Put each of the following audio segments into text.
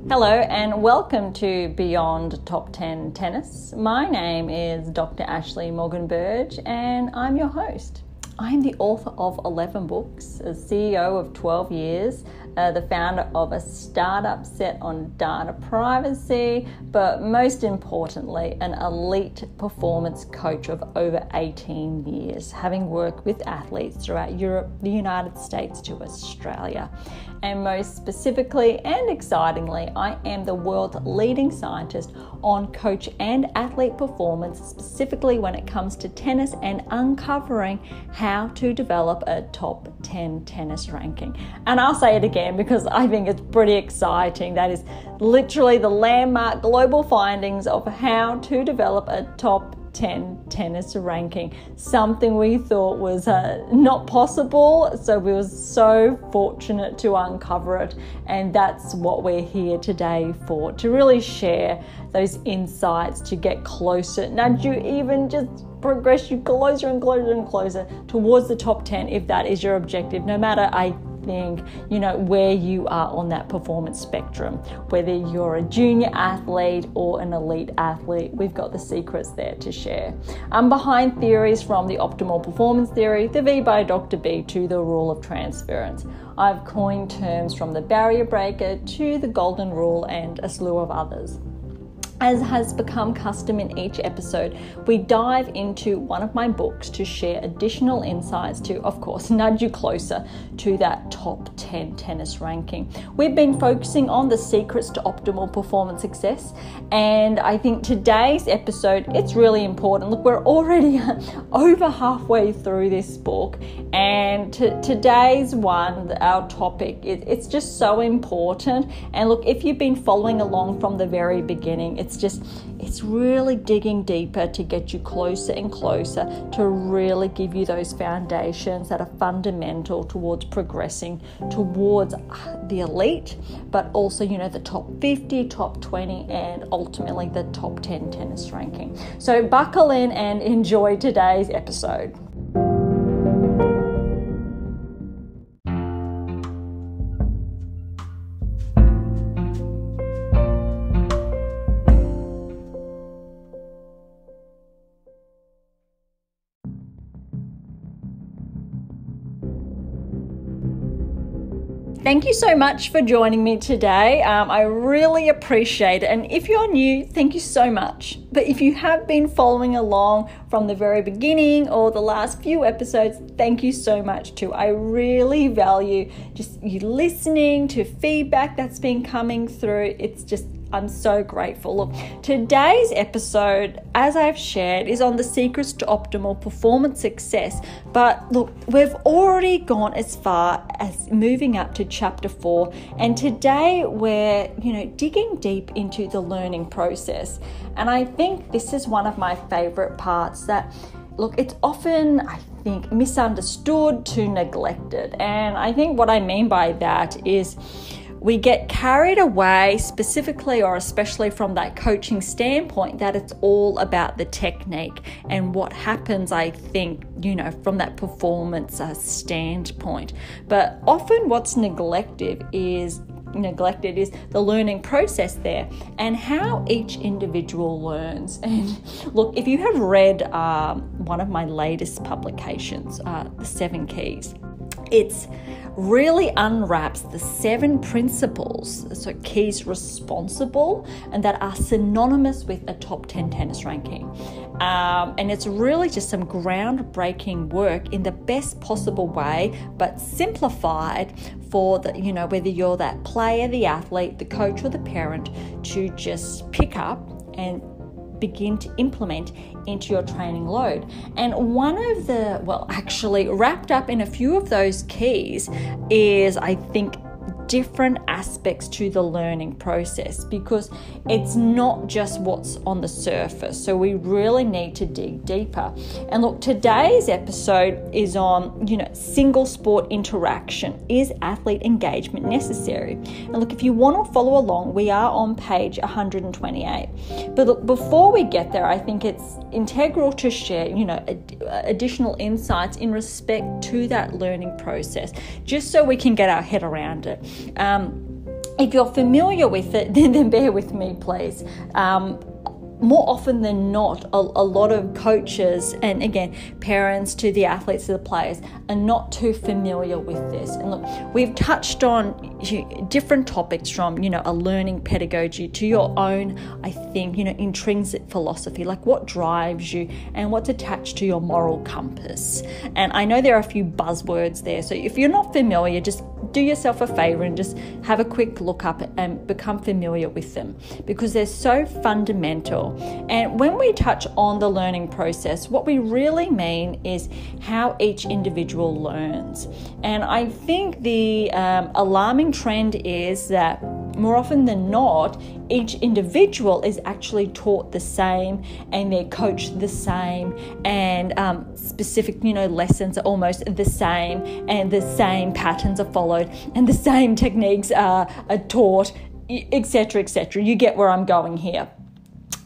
Hello and welcome to Beyond Top 10 Tennis. My name is Dr. Ashley Morgan-Berge and I'm your host. I'm the author of 11 books, a CEO of 12 years, the founder of a startup set on data privacy, but most importantly, an elite performance coach of over 18 years, having worked with athletes throughout Europe, the United States to Australia. And most specifically and excitingly, I am the world's leading scientist on coach and athlete performance, specifically when it comes to tennis and uncovering how to develop a top 10 tennis ranking. And I'll say it again because I think it's pretty exciting. That is literally the landmark global findings of how to develop a top 10 tennis ranking, something we thought was not possible, so we were so fortunate to uncover it, and that's what we're here today for, to really share those insights, to get closer, nudge you, even just progress you closer and closer and closer towards the top 10 if that is your objective, no matter where you are on that performance spectrum, whether you're a junior athlete or an elite athlete. We've got the secrets there to share. I'm behind theories from the optimal performance theory, the V by Dr. B, to the rule of transference. I've coined terms from the barrier breaker to the golden rule and a slew of others. As has become custom in each episode, we dive into one of my books to share additional insights to, of course, nudge you closer to that top 10 tennis ranking. We've been focusing on the secrets to optimal performance success, and I think today's episode, it's really important. Look, we're already over halfway through this book, and today's one, our topic, it's just so important. And look, if you've been following along from the very beginning, it's really digging deeper to get you closer and closer to really give you those foundations that are fundamental towards progressing towards the elite, but also, the top 50, top 20, and ultimately the top 10 tennis ranking. So buckle in and enjoy today's episode. Thank you so much for joining me today. I really appreciate it. And if you're new, thank you so much. But if you have been following along from the very beginning or the last few episodes, thank you so much too. I really value just you listening to feedback that's been coming through. I'm so grateful. Look, today's episode, as I've shared, is on the secrets to optimal performance success. But look, we've already gone as far as moving up to chapter 4. And today we're, digging deep into the learning process. And I think this is one of my favorite parts that, look, it's often, I think, misunderstood to neglected. And I think what I mean by that is we get carried away, specifically or especially from that coaching standpoint, that it's all about the technique and what happens, I think, from that performance standpoint. But often what's neglected is the learning process there and how each individual learns. And look, if you have read one of my latest publications, The 7 Keys, it's really unwraps the 7 principles, so keys responsible, and that are synonymous with a top 10 tennis ranking. And it's really just some groundbreaking work in the best possible way, but simplified for the, whether you're that player, the athlete, the coach, or the parent, to just pick up and begin to implement into your training load. And one of actually wrapped up in a few of those keys is, I think, different aspects to the learning process, because it's not just what's on the surface. So we really need to dig deeper. And look, today's episode is on, single sport interaction. Is athlete engagement necessary? And look, if you want to follow along, we are on page 128. But look, before we get there, I think it's integral to share, additional insights in respect to that learning process, just so we can get our head around it. if you're familiar with it, then bear with me, please. More often than not, a lot of coaches and, again, parents to the athletes, to the players, are not too familiar with this. And look, we've touched on different topics from, a learning pedagogy to your own, I think, intrinsic philosophy, like what drives you and what's attached to your moral compass. And I know there are a few buzzwords there. So if you're not familiar, just do yourself a favor and just have a quick look up and become familiar with them, because they're so fundamental. And when we touch on the learning process, what we really mean is how each individual learns. And I think the alarming trend is that more often than not, each individual is actually taught the same and they're coached the same, and specific, lessons are almost the same, and the same patterns are followed and the same techniques are taught, etc., etc. You get where I'm going here.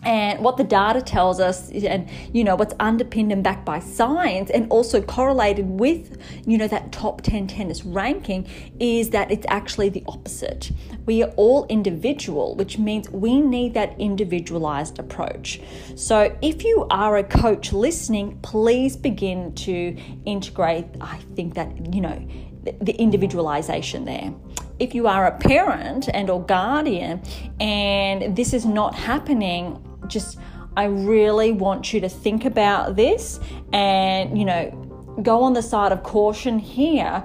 And what the data tells us, and what's underpinned and backed by science, and also correlated with that top 10 tennis ranking, is that it's actually the opposite. We are all individual, which means we need that individualized approach. So if you are a coach listening, please begin to integrate, I think, that the individualization there. If you are a parent and or guardian and this is not happening, I really want you to think about this and, go on the side of caution here,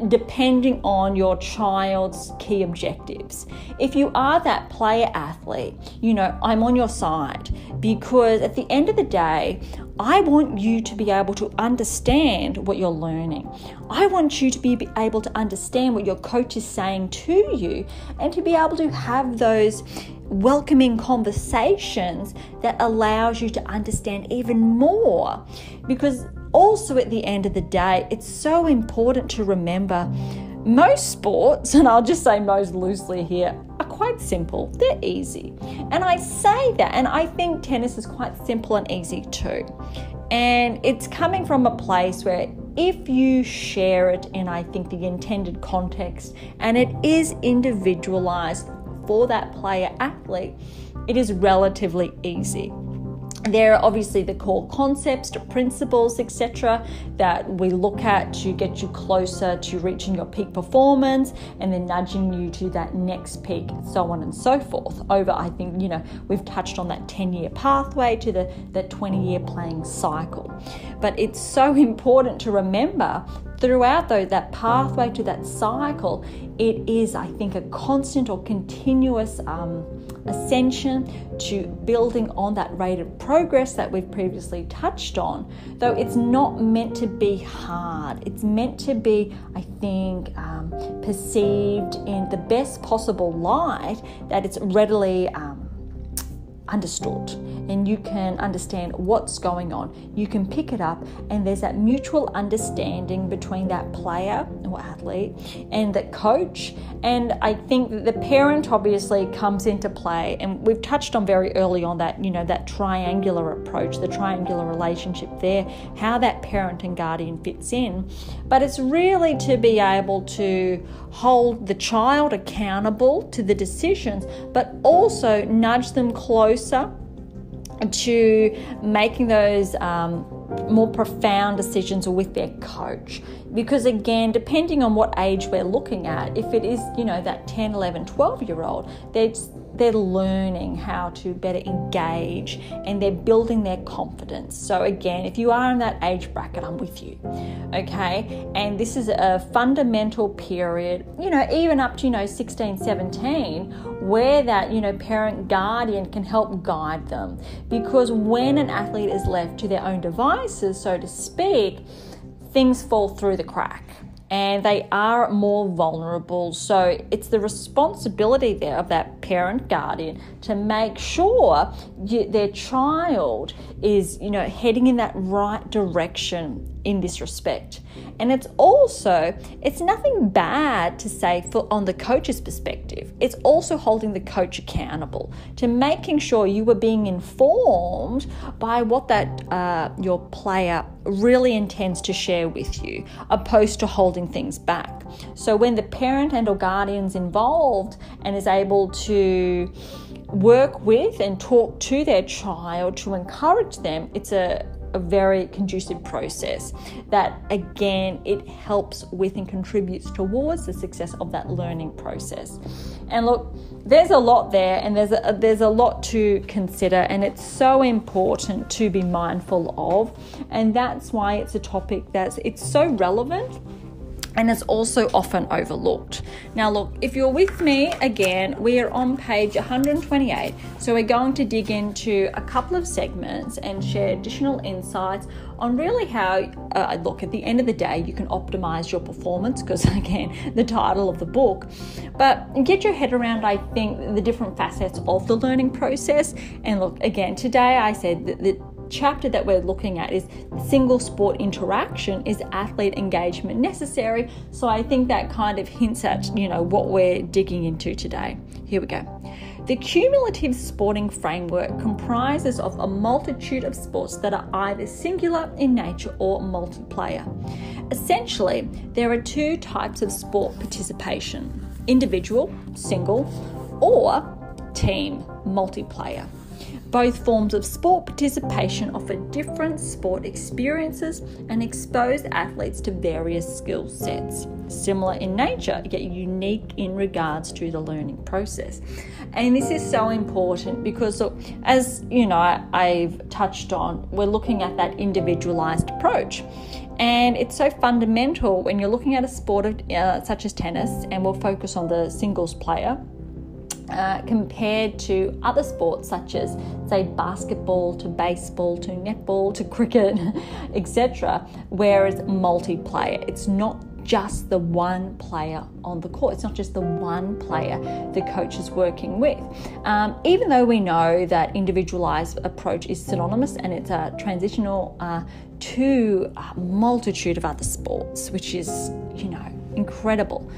depending on your child's key objectives. If you are that player athlete, I'm on your side, because at the end of the day, I want you to be able to understand what you're learning. I want you to be able to understand what your coach is saying to you, and to be able to have those welcoming conversations that allows you to understand even more. Because also at the end of the day, it's so important to remember most sports, and I'll just say most loosely here, are quite simple. They're easy. And I say that, and I think tennis is quite simple and easy too. And it's coming from a place where if you share it in, I think, the intended context, and it is individualized for that player athlete, it is relatively easy. There are obviously the core concepts, the principles, etc., that we look at to get you closer to reaching your peak performance and then nudging you to that next peak, so on and so forth. Over, I think, we've touched on that 10-year pathway to the 20-year playing cycle. But it's so important to remember throughout that pathway to that cycle, it is, I think, a constant or continuous ascension to building on that rate of progress that we've previously touched on, though it's not meant to be hard. It's meant to be, I think, perceived in the best possible light, that it's readily understood and you can understand what's going on. You can pick it up, and there's that mutual understanding between that player or athlete and the coach. And I think that the parent obviously comes into play, and we've touched on very early on that, that triangular approach, the triangular relationship there, how that parent and guardian fits in. But it's really to be able to hold the child accountable to the decisions, but also nudge them closer to making those more profound decisions with their coach. Because again, depending on what age we're looking at, if it is, that 10, 11, 12-year-old, they're learning how to better engage and they're building their confidence. So again, if you are in that age bracket, I'm with you, okay? And this is a fundamental period, even up to, 16, 17, where that, parent guardian can help guide them. Because when an athlete is left to their own devices, so to speak, things fall through the crack and they are more vulnerable. So it's the responsibility there of that parent guardian to make sure their child is, heading in that right direction in this respect. And it's nothing bad to say on the coach's perspective. It's also holding the coach accountable to making sure you are being informed by what that your player really intends to share with you, opposed to holding things back. So when the parent and or guardian's involved and is able to work with and talk to their child to encourage them, it's a very conducive process that, again, it helps with and contributes towards the success of that learning process. And look, there's a lot there, and there's a lot to consider, and it's so important to be mindful of, and that's why it's a topic it's so relevant. And it's also often overlooked. Now look, if you're with me again, we are on page 128. So we're going to dig into a couple of segments and share additional insights on really how, look, at the end of the day, you can optimize your performance, because again, the title of the book, but get your head around, I think, the different facets of the learning process. And look, again, today I said that the chapter that we're looking at is single sport interaction. Is athlete engagement necessary? So I think that kind of hints at, what we're digging into today. Here we go. The cumulative sporting framework comprises of a multitude of sports that are either singular in nature or multiplayer. Essentially, there are two types of sport participation: individual, single, or team, multiplayer. Both forms of sport participation offer different sport experiences and expose athletes to various skill sets, similar in nature yet unique in regards to the learning process. And this is so important because, look, as I've touched on, we're looking at that individualized approach. And it's so fundamental when you're looking at a sport such as tennis, and we'll focus on the singles player, compared to other sports such as, say, basketball to baseball to netball to cricket, etc., whereas multiplayer, it's not just the one player on the court. It's not just the one player the coach is working with. Even though we know that individualized approach is synonymous and it's a transitional to a multitude of other sports, which is, incredible.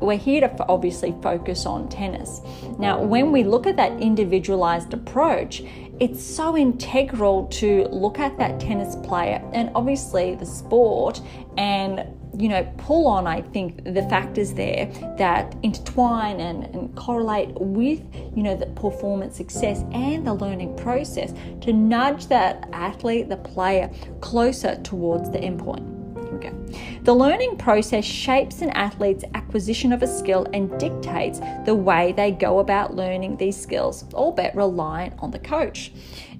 We're here to obviously focus on tennis. Now, when we look at that individualized approach, it's so integral to look at that tennis player and obviously the sport and pull on, I think, the factors there that intertwine and correlate with, the performance success and the learning process to nudge that athlete, the player, closer towards the endpoint. Okay. The learning process shapes an athlete's acquisition of a skill and dictates the way they go about learning these skills, albeit reliant on the coach.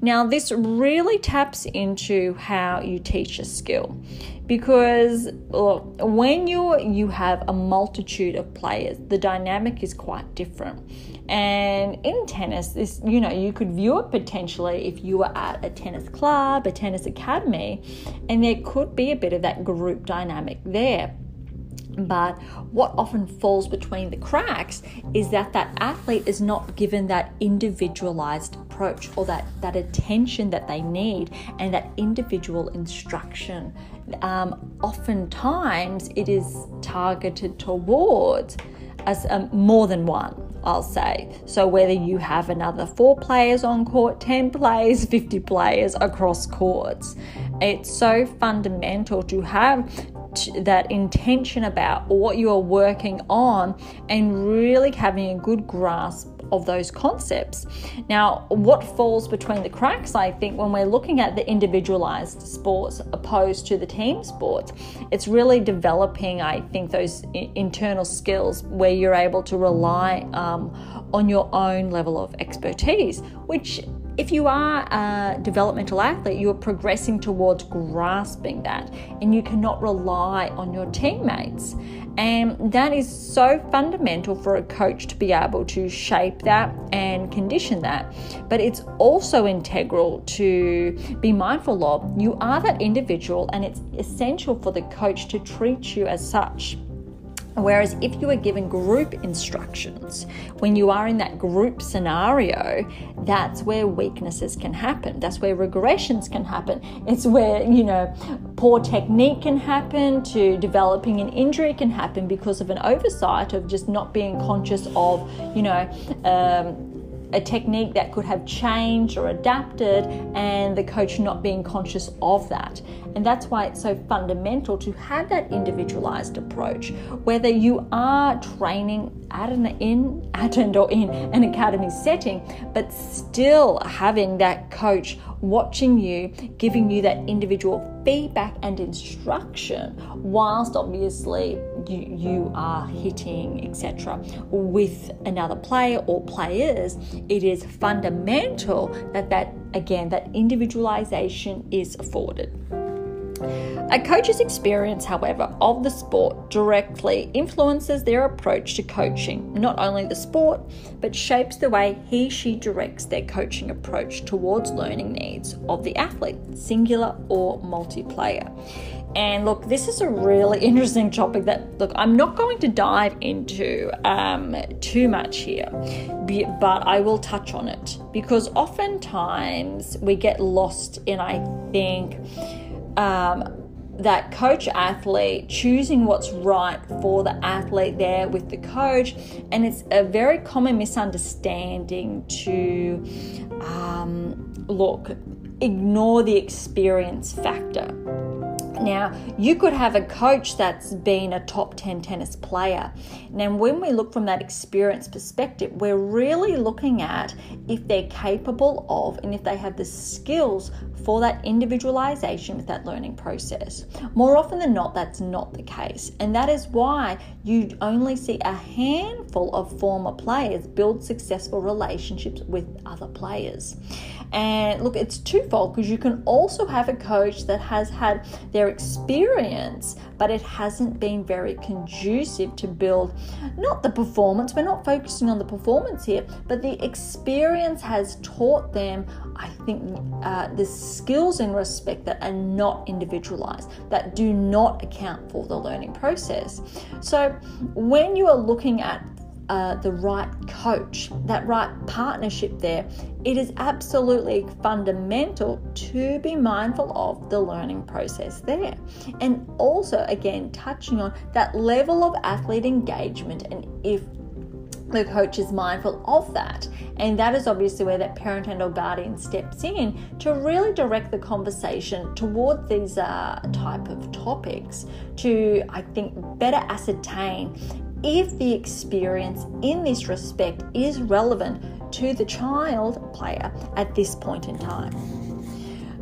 Now, this really taps into how you teach a skill, because when you have a multitude of players, the dynamic is quite different. And in tennis, this, you could view it potentially if you were at a tennis club, a tennis academy, and there could be a bit of that group dynamic there. But what often falls between the cracks is that athlete is not given that individualized approach or that attention that they need and that individual instruction. Oftentimes it is targeted towards more than one, I'll say. So whether you have another 4 players on court, 10 players, 50 players across courts, it's so fundamental to have that intention about what you are working on and really having a good grasp of those concepts. Now, what falls between the cracks, I think, when we're looking at the individualized sports opposed to the team sports, it's really developing, I think, those internal skills where you're able to rely on your own level of expertise, which, if you are a developmental athlete, you are progressing towards grasping that, and you cannot rely on your teammates. And that is so fundamental for a coach to be able to shape that and condition that. But it's also integral to be mindful of. You are that individual, and it's essential for the coach to treat you as such. Whereas if you are given group instructions, when you are in that group scenario, that's where weaknesses can happen. That's where regressions can happen. It's where, poor technique can happen to developing an injury can happen because of an oversight of just not being conscious of, a technique that could have changed or adapted, and the coach not being conscious of that. And that's why it's so fundamental to have that individualized approach, whether you are training in an academy setting, but still having that coach watching you, giving you that individual feedback and instruction, whilst obviously you are hitting, etc., with another player or players. It is fundamental that individualization is afforded. A coach's experience, however, of the sport directly influences their approach to coaching, not only the sport, but shapes the way she directs their coaching approach towards learning needs of the athlete, singular or multiplayer. And look, this is a really interesting topic that, I'm not going to dive into too much here, but I will touch on it, because oftentimes we get lost in, I think, that coach-athlete choosing what's right for the athlete there with the coach. And it's a very common misunderstanding to, ignore the experience factor. Now, you could have a coach that's been a top 10 tennis player. Now, when we look from that experience perspective, we're really looking at if they're capable of and if they have the skills for that individualization with that learning process. More often than not, that's not the case. And that is why you only see a handful of former players build successful relationships with other players. And look, it's twofold, because you can also have a coach that has had their experience, but it hasn't been very conducive to build not the performance. We're not focusing on the performance here, but the experience has taught them, I think, the skills in respect that are not individualized, that do not account for the learning process. So when you are looking at the right coach, that right partnership there, it is absolutely fundamental to be mindful of the learning process there. And also, again, touching on that level of athlete engagement, and if the coach is mindful of that. And that is obviously where that parent and or guardian steps in to really direct the conversation towards these type of topics to, I think, better ascertain if the experience in this respect is relevant to the child player at this point in time.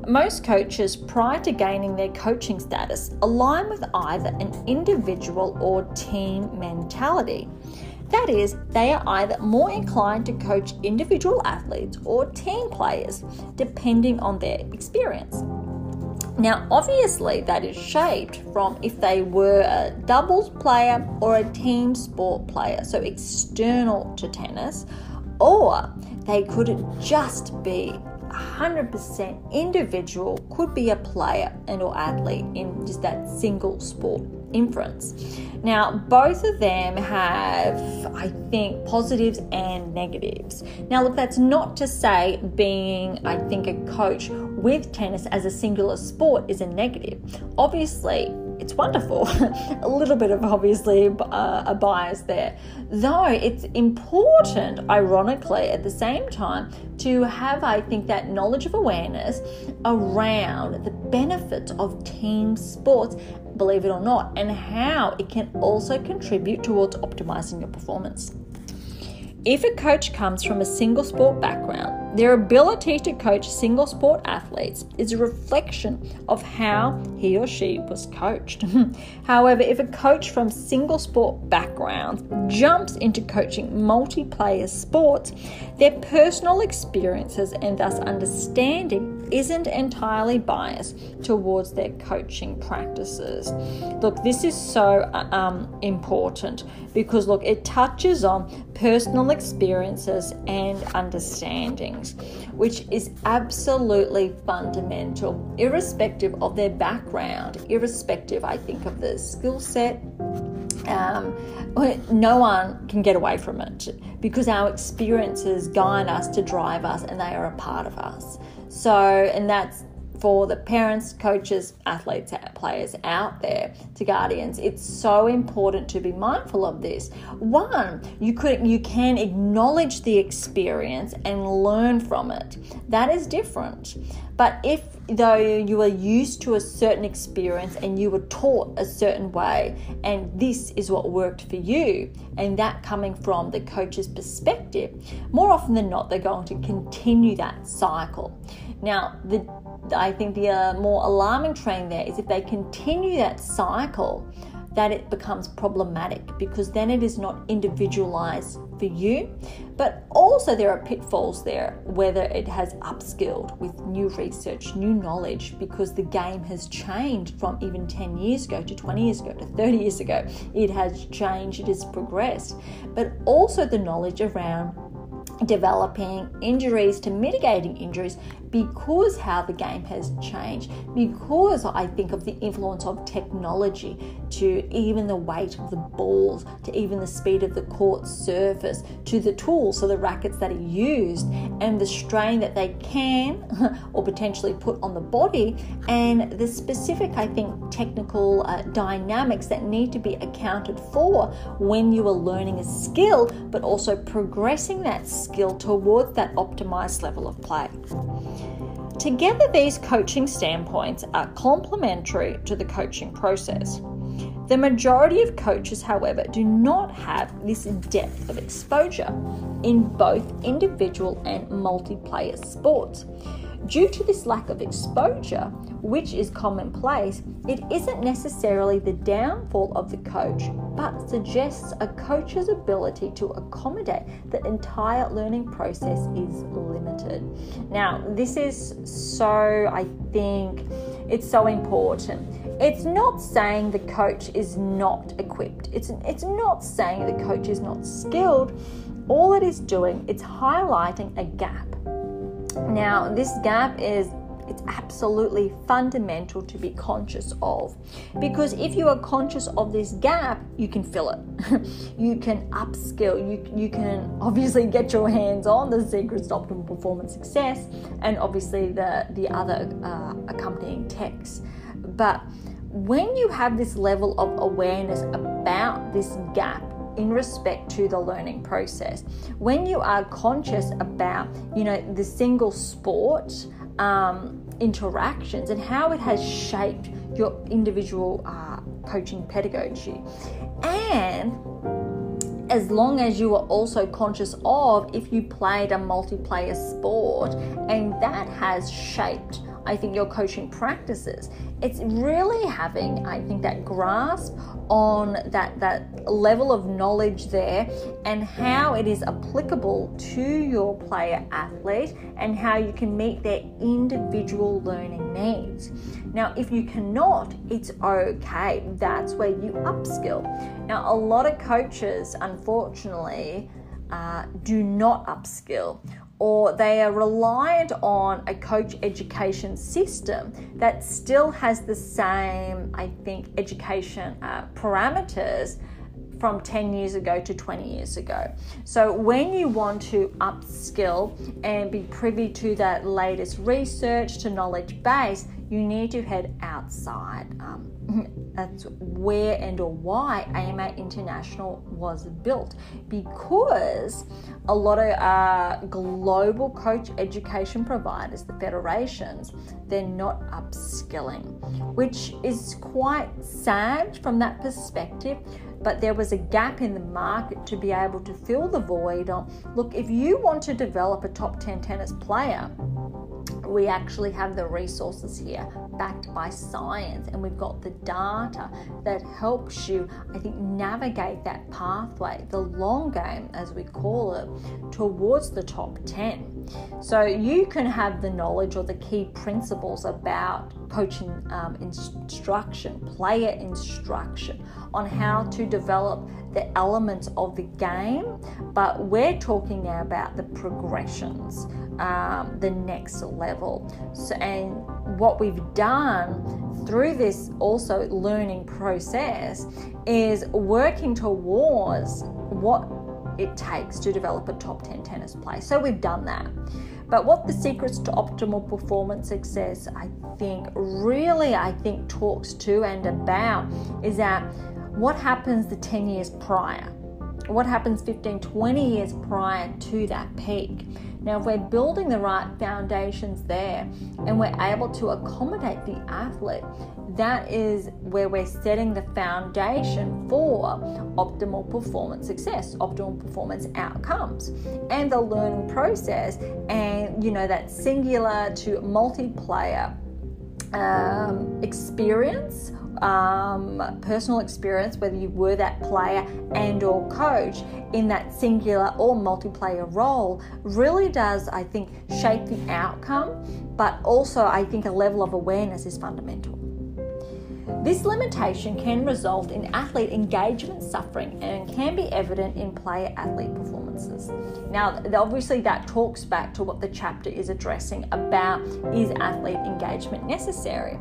Most coaches, prior to gaining their coaching status, align with either an individual or team mentality. That is, they are either more inclined to coach individual athletes or team players, depending on their experience. Now, obviously, that is shaped from if they were a doubles player or a team sport player, so external to tennis, or they could just be 100% individual, could be a player and or athlete in just that single sport inference. Now, both of them have, I think, positives and negatives. Now, look, that's not to say being, I think, a coach with tennis as a singular sport is a negative. Obviously, it's wonderful. A little bit of obviously a bias there. Though it's important, ironically, at the same time, to have, I think, that knowledge of awareness around the benefits of team sports, believe it or not, and how it can also contribute towards optimizing your performance. If a coach comes from a single sport background, their ability to coach single sport athletes is a reflection of how he or she was coached. However, if a coach from single sport backgrounds jumps into coaching multiplayer sports, their personal experiences and thus understanding isn't entirely biased towards their coaching practices. Look, this is so important because, look, it touches on personal experiences and understandings, which is absolutely fundamental, irrespective of their background, irrespective, I think, of the skill set. No one can get away from it because our experiences guide us to drive us and they are a part of us. So, and that's for the parents, coaches, athletes, players out there, to guardians, it's so important to be mindful of this. One, you can acknowledge the experience and learn from it. That is different. But if though you are used to a certain experience and you were taught a certain way, and this is what worked for you, and that coming from the coach's perspective, more often than not, they're going to continue that cycle. Now, I think the more alarming trend there is if they continue that cycle, that it becomes problematic, because then it is not individualized for you. But also there are pitfalls there, whether it has upskilled with new research, new knowledge, because the game has changed from even 10 years ago to 20 years ago to 30 years ago. It has changed, it has progressed. But also the knowledge around developing injuries to mitigating injuries, because how the game has changed, because I think of the influence of technology to even the weight of the balls, to even the speed of the court surface, to the tools, so the rackets that are used, and the strain that they can or potentially put on the body, and the specific, I think, technical dynamics that need to be accounted for when you are learning a skill, but also progressing that skill towards that optimized level of play. Together, these coaching standpoints are complementary to the coaching process. The majority of coaches, however, do not have this depth of exposure in both individual and multiplayer sports. Due to this lack of exposure, which is commonplace, it isn't necessarily the downfall of the coach, but suggests a coach's ability to accommodate the entire learning process is limited. Now, this is so, I think, it's so important. It's not saying the coach is not equipped. It's not saying the coach is not skilled. All it is doing, it's highlighting a gap. Now, this gap it's absolutely fundamental to be conscious of, because if you are conscious of this gap, you can fill it. You can upskill. You can obviously get your hands on the secrets to optimal performance success, and obviously the other accompanying texts. But when you have this level of awareness about this gap in respect to the learning process, when you are conscious about, the single sport interactions and how it has shaped your individual coaching pedagogy, and as long as you are also conscious of if you played a multiplayer sport and that has shaped, I think, your coaching practices, it's really having, I think, that grasp on that level of knowledge there, and how it is applicable to your player athlete and how you can meet their individual learning needs. Now, if you cannot, it's okay. That's where you upskill. Now, a lot of coaches, unfortunately, do not upskill, or they are reliant on a coach education system that still has the same, I think, education parameters from 10 years ago to 20 years ago. So when you want to upskill and be privy to that latest research, to knowledge base, you need to head outside. That's where and or why AMA International was built, because a lot of global coach education providers, the federations, they're not upskilling, which is quite sad from that perspective. But there was a gap in the market to be able to fill the void on, look, if you want to develop a top 10 tennis player, we actually have the resources here backed by science, and we've got the data that helps you, I think, navigate that pathway, the long game as we call it, towards the top 10. So you can have the knowledge or the key principles about coaching instruction, player instruction, on how to develop the elements of the game, but we're talking now about the progressions, the next level. So, and what we've done through this also learning process is working towards what it takes to develop a top 10 tennis player. So we've done that. But what the secrets to optimal performance success, I think talks to and about is that what happens the 10 years prior? What happens 15, 20 years prior to that peak? Now, if we're building the right foundations there and we're able to accommodate the athlete, that is where we're setting the foundation for optimal performance success, optimal performance outcomes, and the learning process, and that singular to multiplayer experience, personal experience, whether you were that player and or coach in that singular or multiplayer role, really does, I think, shape the outcome. But also, I think a level of awareness is fundamental. This limitation can result in athlete engagement suffering and can be evident in player-athlete performances. Now, obviously that talks back to what the chapter is addressing about, is athlete engagement necessary?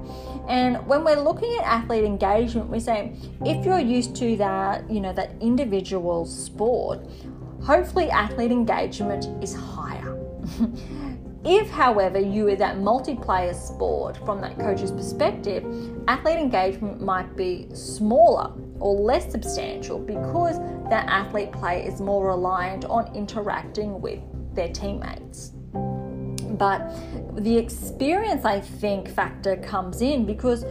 And when we're looking at athlete engagement, we say, if you're used to that, that individual sport, hopefully athlete engagement is higher. If, however, you are that multiplayer sport from that coach's perspective, athlete engagement might be smaller or less substantial because that athlete play is more reliant on interacting with their teammates. But the experience, I think, factor comes in because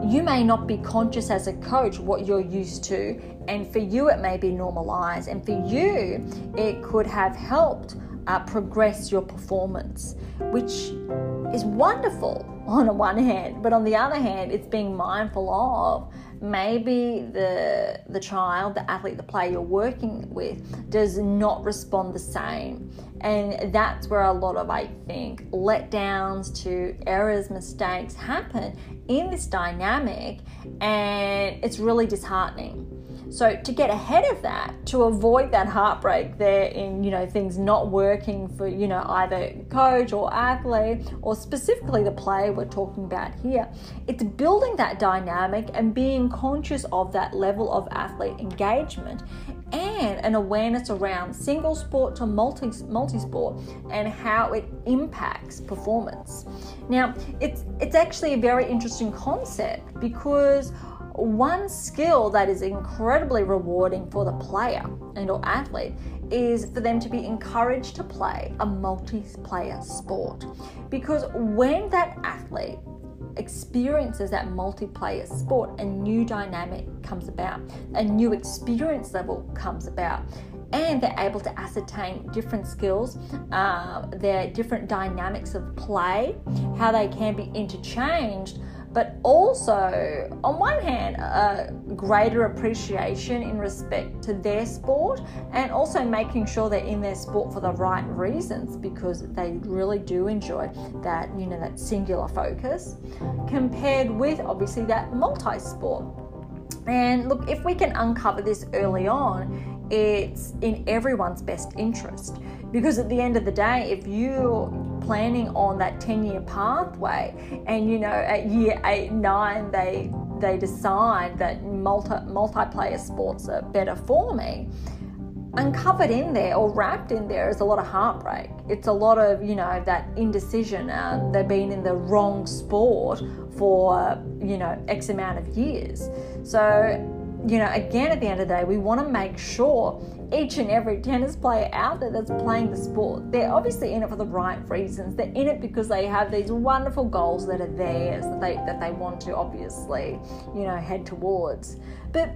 you may not be conscious as a coach what you're used to, and for you it may be normalized, and for you it could have helped progress your performance, which is wonderful on the one hand, but on the other hand, it's being mindful of maybe the child, the athlete, the player you're working with does not respond the same. And that's where a lot of, I think, letdowns to errors, mistakes happen in this dynamic, and it's really disheartening. So to get ahead of that, to avoid that heartbreak there in, things not working for, either coach or athlete, or specifically the player we're talking about here, it's building that dynamic and being conscious of that level of athlete engagement and an awareness around single sport to multi-sport and how it impacts performance. Now, it's actually a very interesting concept because one skill that is incredibly rewarding for the player and or athlete is for them to be encouraged to play a multiplayer sport. Because when that athlete experiences that multiplayer sport, a new dynamic comes about, a new experience level comes about, and they're able to ascertain different skills, their different dynamics of play, how they can be interchanged, but also, on one hand, a greater appreciation in respect to their sport, and also making sure they're in their sport for the right reasons because they really do enjoy that, that singular focus, compared with obviously that multi-sport. And look, if we can uncover this early on, it's in everyone's best interest, because at the end of the day, if you're planning on that 10-year pathway and at year 8, 9 they decide that multiplayer sports are better for me, uncovered in there or wrapped in there is a lot of heartbreak. It's a lot of that indecision. They've been in the wrong sport for X amount of years. So again, at the end of the day, we want to make sure each and every tennis player out there that's playing the sport, they're obviously in it for the right reasons. They're in it because they have these wonderful goals that are theirs, that they want to obviously, head towards. But,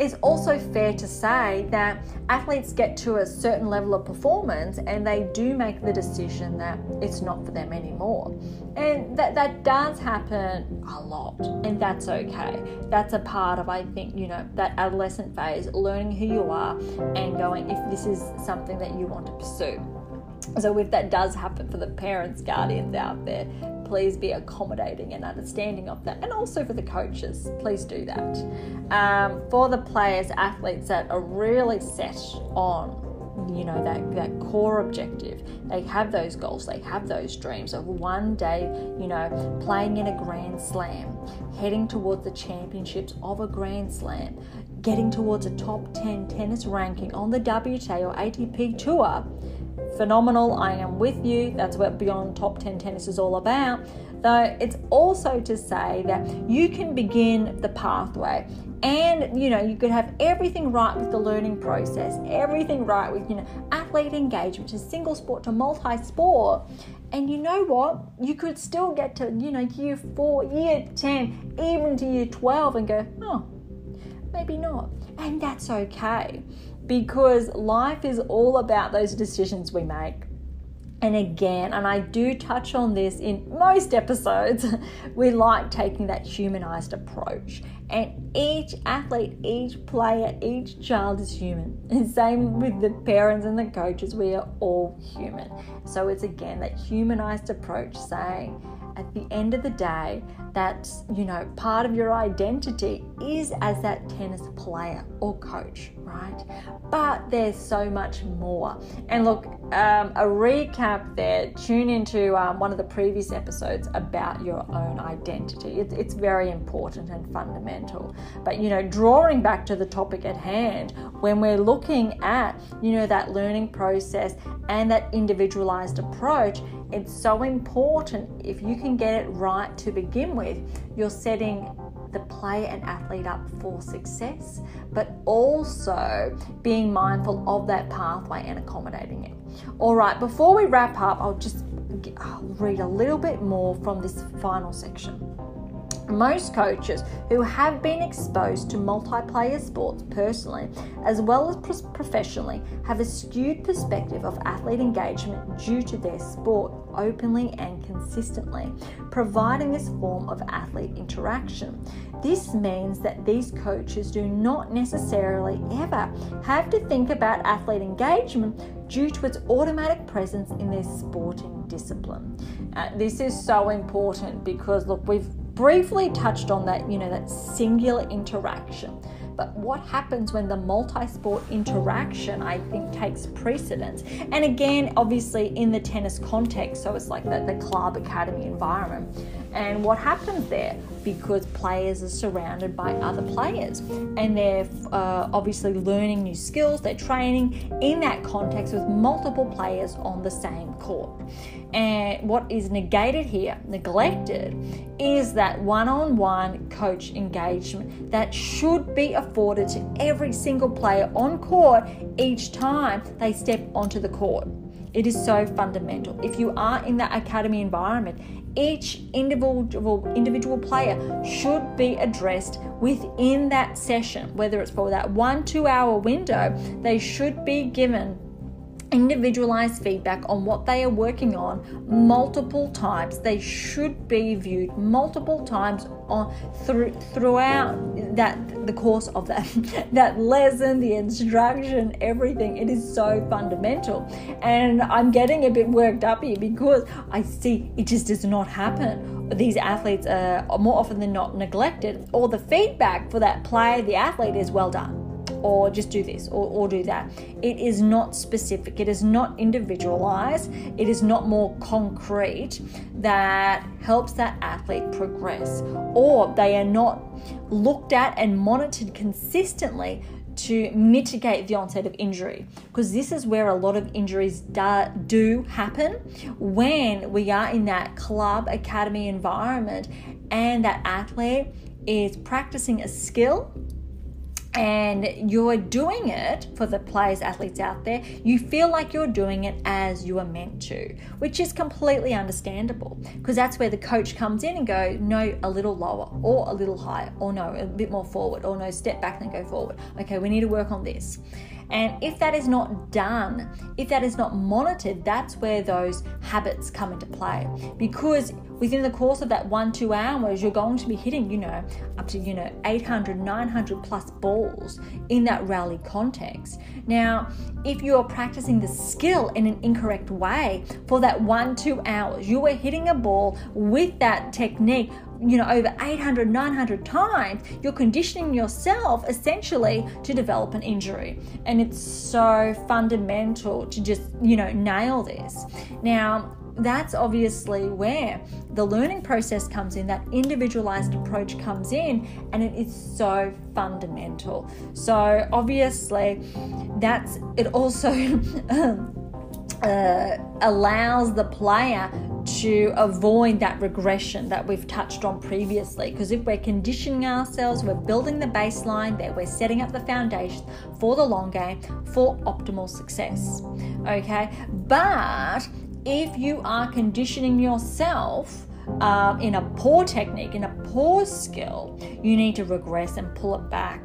it's also fair to say that athletes get to a certain level of performance and they do make the decision that it's not for them anymore. And that does happen a lot, and that's okay. That's a part of, I think, that adolescent phase, learning who you are and going if this is something that you want to pursue. So if that does happen for the parents, guardians out there, please be accommodating and understanding of that. And also for the coaches, please do that. For the players, athletes that are really set on that core objective, they have those goals, they have those dreams of one day, playing in a Grand Slam, heading towards the championships of a Grand Slam, getting towards a top 10 tennis ranking on the WTA or ATP tour. Phenomenal, I am with you. That's what Beyond Top 10 Tennis is all about. Though it's also to say that you can begin the pathway and, you could have everything right with the learning process, everything right with, athlete engagement to single sport to multi-sport. And you know what? You could still get to, year 4, year 10, even to year 12 and go, oh, maybe not. And that's okay, because life is all about those decisions we make. And again, and I do touch on this in most episodes, we like taking that humanized approach. And each athlete, each player, each child is human. And same with the parents and the coaches, we are all human. So it's again that humanized approach, saying at the end of the day, that's, part of your identity is as that tennis player or coach, right? But there's so much more. And look, a recap there, tune into one of the previous episodes about your own identity. It's very important and fundamental. But, drawing back to the topic at hand, when we're looking at, that learning process and that individualized approach, it's so important. If you can get it right to begin with, you're setting the player and athlete up for success, but also being mindful of that pathway and accommodating it. All right, before we wrap up, I'll read a little bit more from this final section. Most coaches who have been exposed to multiplayer sports personally as well as professionally have a skewed perspective of athlete engagement due to their sport openly and consistently providing this form of athlete interaction. This means that these coaches do not necessarily ever have to think about athlete engagement due to its automatic presence in their sporting discipline. This is so important because, look, we've briefly touched on that, that singular interaction. But what happens when the multi-sport interaction, I think, takes precedence? And again, obviously in the tennis context, so it's like the club academy environment. And what happens there? Because players are surrounded by other players and they're obviously learning new skills, they're training in that context with multiple players on the same court. And what is neglected, is that one-on-one coach engagement that should be afforded to every single player on court each time they step onto the court. It is so fundamental. If you are in that academy environment, each individual player should be addressed within that session, whether it's for that 1-2 hour window. They should be given individualized feedback on what they are working on multiple times. They should be viewed multiple times throughout the course of that lesson, the instruction, everything. It is so fundamental. And I'm getting a bit worked up here because I see it just does not happen. These athletes are more often than not neglected, or the feedback for that player, the athlete, is well done, or just do this or do that. It is not specific. It is not individualized. It is not more concrete that helps that athlete progress, or they are not looked at and monitored consistently to mitigate the onset of injury, because this is where a lot of injuries do happen when we are in that club academy environment and that athlete is practicing a skill and you're doing it for the players, athletes out there. You feel like you're doing it as you are meant to, which is completely understandable, because that's where the coach comes in and go, no, a little lower or a little higher, or no, a bit more forward, or no, step back and go forward. Okay, we need to work on this. And if that is not done, if that is not monitored, that's where those habits come into play. Because within the course of that 1-2 hours, you're going to be hitting, up to, 800, 900 plus balls in that rally context. Now, if you're practicing the skill in an incorrect way for that 1-2 hours, you are hitting a ball with that technique, over 800, 900 times, you're conditioning yourself essentially to develop an injury. And it's so fundamental to just, nail this. Now, that's obviously where the learning process comes in, that individualized approach comes in, and it is so fundamental. So obviously it also allows the player to avoid that regression that we've touched on previously, because if we're conditioning ourselves, we're building the baseline, that we're setting up the foundation for the long game for optimal success. Okay, but if you are conditioning yourself in a poor technique, in a poor skill, you need to regress and pull it back.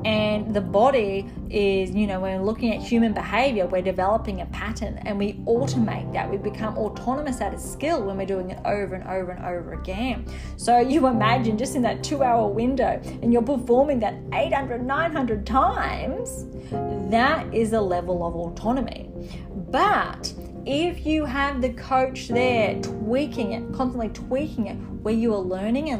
And the body is, when we're looking at human behavior, we're developing a pattern, and we automate that. We become autonomous at a skill when we're doing it over and over and over again. So you imagine just in that 2-hour window, and you're performing that 800, 900 times, that is a level of autonomy. But if you have the coach there tweaking it, constantly tweaking it, where you are learning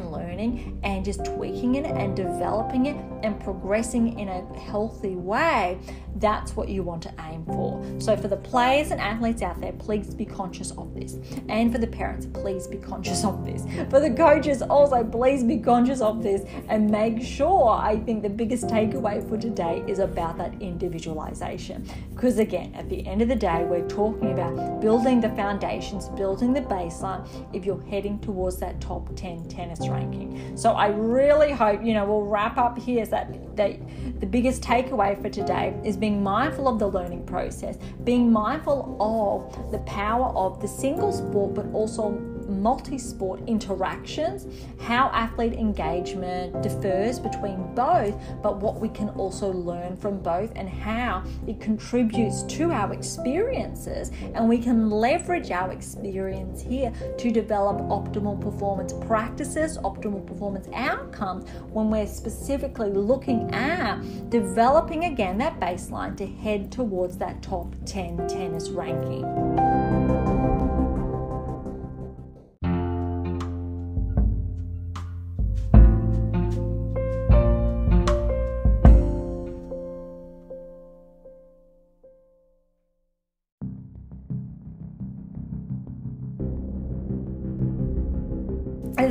and just tweaking it and developing it and progressing in a healthy way, that's what you want to aim for. So for the players and athletes out there, please be conscious of this. And for the parents, please be conscious of this. For the coaches also, please be conscious of this, and make sure, I think the biggest takeaway for today is about that individualization. Because again, at the end of the day, we're talking about building the foundations, building the baseline if you're heading towards that top 10 tennis ranking. So I really hope, we'll wrap up here, is that the biggest takeaway for today is being mindful of the learning process, being mindful of the power of the single sport, but also multi-sport interactions, how athlete engagement differs between both, but what we can also learn from both, and how it contributes to our experiences, and we can leverage our experience here to develop optimal performance practices, optimal performance outcomes, when we're specifically looking at developing again that baseline to head towards that top 10 tennis ranking.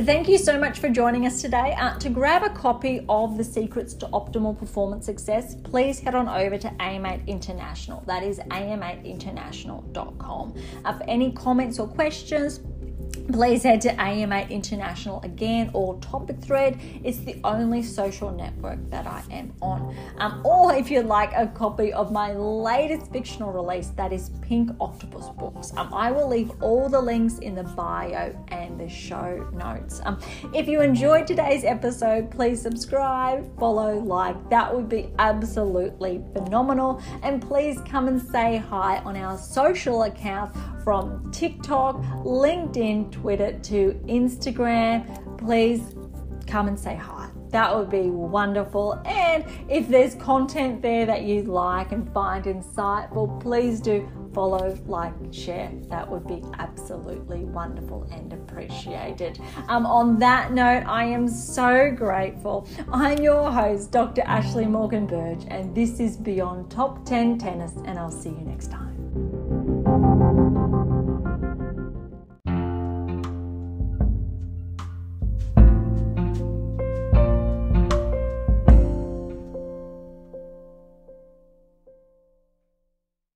Thank you so much for joining us today. To grab a copy of The Secrets to Optimal Performance Success, please head on over to AIM8 International. That is aim8international.com. For any comments or questions, please head to AIM8 International again, or Topic Thread. It's the only social network that I am on. Or if you'd like a copy of my latest fictional release, that is Pink Octopus Books. I will leave all the links in the bio and the show notes. If you enjoyed today's episode, please subscribe, follow, like. That would be absolutely phenomenal. And please come and say hi on our social accounts, from TikTok, LinkedIn, Twitter to Instagram. Please come and say hi. That would be wonderful. And if there's content there that you like and find insightful, please do follow, like, share. That would be absolutely wonderful and appreciated. On that note, I am so grateful. I'm your host, Dr. Ashley Morgan Berge, and this is Beyond Top 10 Tennis, and I'll see you next time.